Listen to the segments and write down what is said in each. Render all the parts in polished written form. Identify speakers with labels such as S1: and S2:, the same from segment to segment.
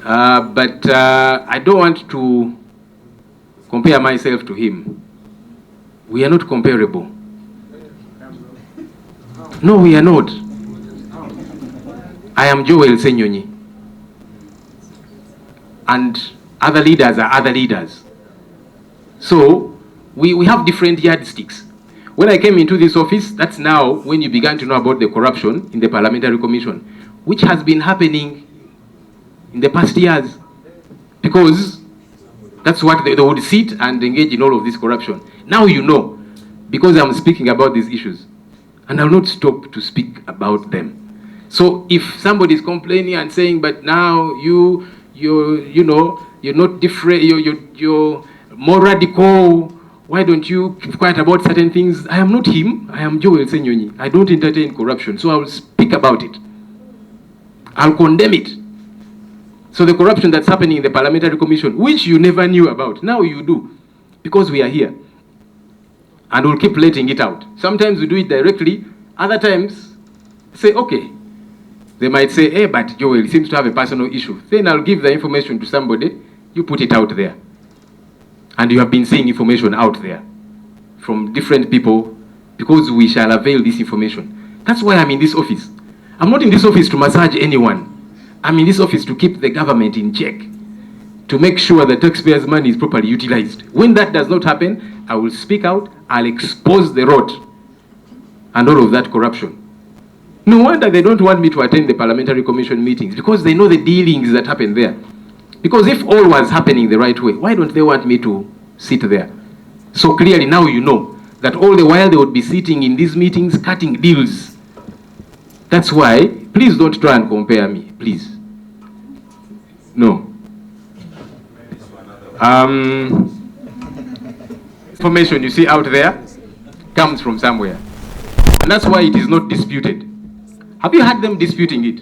S1: But I don't want to compare myself to him. We are not comparable. No, we are not. I am Joel Ssenyonyi. And other leaders are other leaders. So we have different yardsticks. When I came into this office, that's now when you began to know about the corruption in the Parliamentary Commission, which has been happening in the past years. Because that's what they would sit and engage in all of this corruption. Now you know, because I'm speaking about these issues. And I'll not stop to speak about them. So if somebody is complaining and saying, but now you're not different, you're more radical, why don't you keep quiet about certain things? I am not him, I am Joel Ssenyonyi. I don't entertain corruption, so I will speak about it. I'll condemn it. So the corruption that's happening in the Parliamentary Commission, which you never knew about, now you do, because we are here. And we'll keep letting it out. Sometimes we do it directly, other times, say, okay. They might say, hey, but Joel seems to have a personal issue. Then I'll give the information to somebody, you put it out there. And you have been seeing information out there from different people because we shall avail this information. That's why I'm in this office. I'm not in this office to massage anyone. I'm in this office to keep the government in check, to make sure the taxpayers' money is properly utilized. When that does not happen, I will speak out, I'll expose the rot and all of that corruption. No wonder they don't want me to attend the Parliamentary Commission meetings, because they know the dealings that happen there. Because if all was happening the right way, why don't they want me to sit there? So clearly now you know that all the while they would be sitting in these meetings cutting deals. That's why, please don't try and compare me, please. No. Information you see out there comes from somewhere. And that's why it is not disputed. Have you had them disputing it?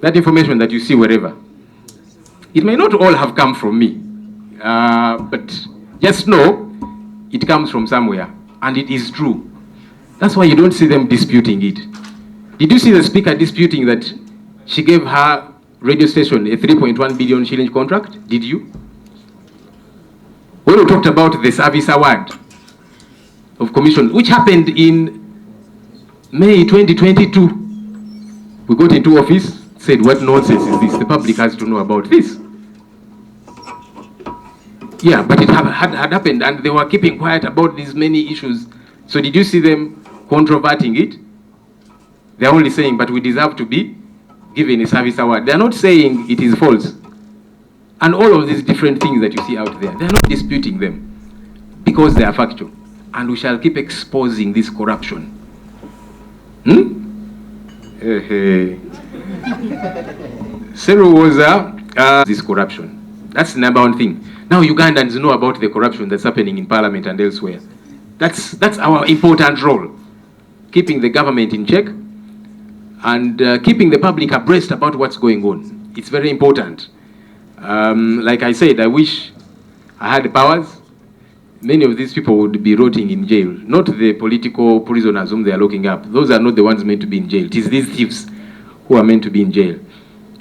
S1: That information that you see wherever. It may not all have come from me, but just know it comes from somewhere, and it is true. That's why you don't see them disputing it. Did you see the speaker disputing that she gave her radio station a 3.1 billion shilling contract? Did you? When we talked about the service award of commission, which happened in May 2022, we got into office, said, what nonsense is this? The public has to know about this. Yeah, but it had happened, and they were keeping quiet about these many issues. So did you see them controverting it? They're only saying, but we deserve to be given a service award. They're not saying it is false. And all of these different things that you see out there, they're not disputing them because they are factual. And we shall keep exposing this corruption. Seru was this corruption. That's the number one thing. Now Ugandans know about the corruption that's happening in Parliament and elsewhere. That's our important role. Keeping the government in check and keeping the public abreast about what's going on. It's very important. Like I said, I wish I had the powers. Many of these people would be rotting in jail. Not the political prisoners whom they are locking up. Those are not the ones meant to be in jail. It is these thieves who are meant to be in jail.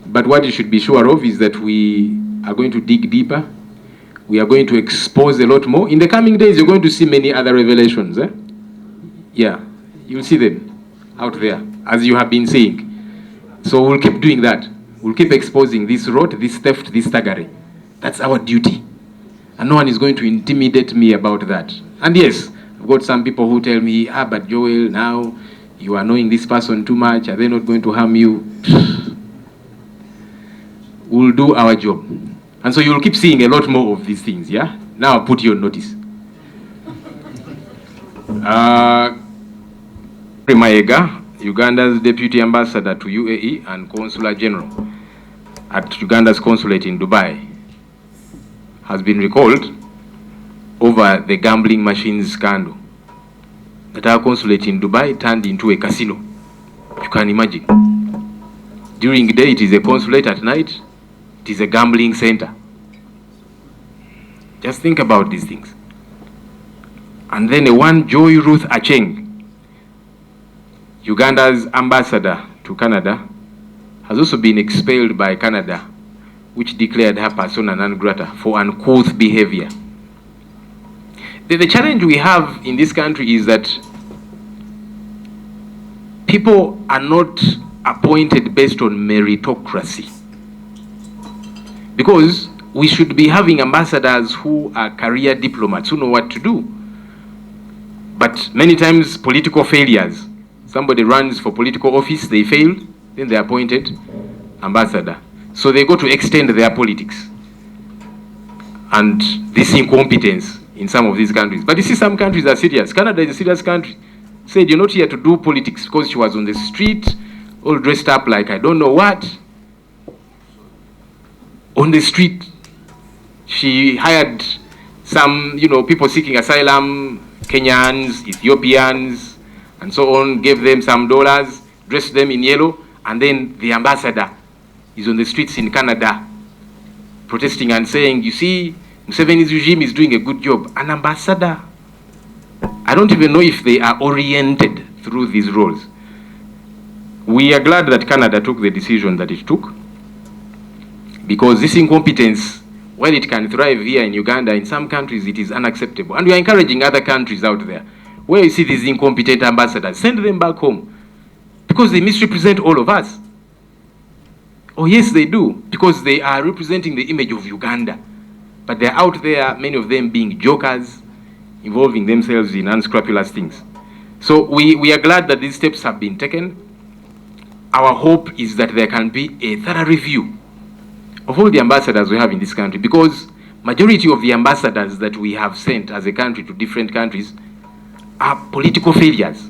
S1: But what you should be sure of is that we are going to dig deeper. We are going to expose a lot more. In the coming days, you're going to see many other revelations. Yeah, you'll see them out there, as you have been seeing. So we'll keep doing that. We'll keep exposing this rot, this theft, this thuggery. That's our duty. And no one is going to intimidate me about that. And yes, I've got some people who tell me, but Joel, now you are knowing this person too much. Are they not going to harm you? We'll do our job. And so you'll keep seeing a lot more of these things, yeah? Now I'll put you on notice. Maega, Uganda's Deputy Ambassador to UAE and Consular General at Uganda's Consulate in Dubai, has been recalled over the gambling machines scandal. That our consulate in Dubai turned into a casino. You can imagine. During the day, it is a consulate. At night, it is a gambling center. Just think about these things. And then one Joy Ruth Acheng, Uganda's ambassador to Canada, has also been expelled by Canada which declared her persona non grata for uncouth behavior. The challenge we have in this country is that people are not appointed based on meritocracy. Because we should be having ambassadors who are career diplomats, who know what to do. But many times political failures. Somebody runs for political office, they fail, then they're appointed ambassador. So they go to extend their politics. And this incompetence in some of these countries. But you see, some countries are serious. Canada is a serious country. Said, you're not here to do politics, because she was on the street, all dressed up like I don't know what. On the street, she hired some, people seeking asylum, Kenyans, Ethiopians, and so on, gave them some dollars, dressed them in yellow, and then the ambassador is on the streets in Canada protesting and saying, you see, Museveni's regime is doing a good job. An ambassador. I don't even know if they are oriented through these roles. We are glad that Canada took the decision that it took, because this incompetence, while it can thrive here in Uganda, in some countries it is unacceptable. And we are encouraging other countries out there, where you see these incompetent ambassadors, send them back home, because they misrepresent all of us. Oh yes, they do, because they are representing the image of Uganda. But they're out there, many of them being jokers, involving themselves in unscrupulous things. So we are glad that these steps have been taken. Our hope is that there can be a thorough review of all the ambassadors we have in this country, because majority of the ambassadors that we have sent as a country to different countries are political failures.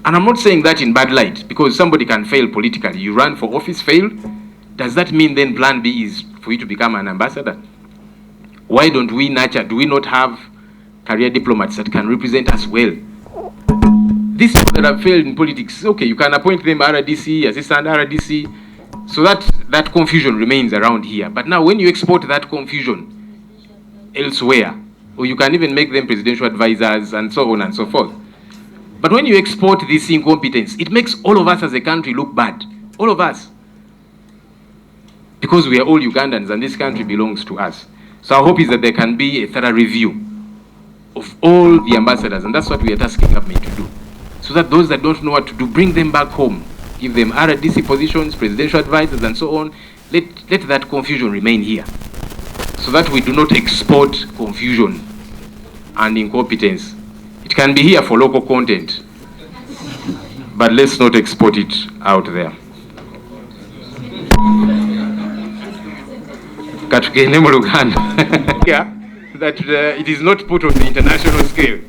S1: And I'm not saying that in bad light, because somebody can fail politically. You run for office, fail. Does that mean then plan B is for you to become an ambassador? Why don't we do we not have career diplomats that can represent us well? These people that have failed in politics, okay, you can appoint them RDC, assistant RDC, so that confusion remains around here. But now when you export that confusion elsewhere, or you can even make them presidential advisors and so on and so forth. But when you export this incompetence, it makes all of us as a country look bad. All of us. Because we are all Ugandans and this country belongs to us. So our hope is that there can be a thorough review of all the ambassadors, and that's what we are tasking government to do. So that those that don't know what to do, bring them back home. Give them RDC positions, presidential advisors, and so on. Let that confusion remain here, so that we do not export confusion and incompetence. It can be here for local content, but let's not export it out there. Katugende mu Luganda. Yeah, that it is not put on the international scale.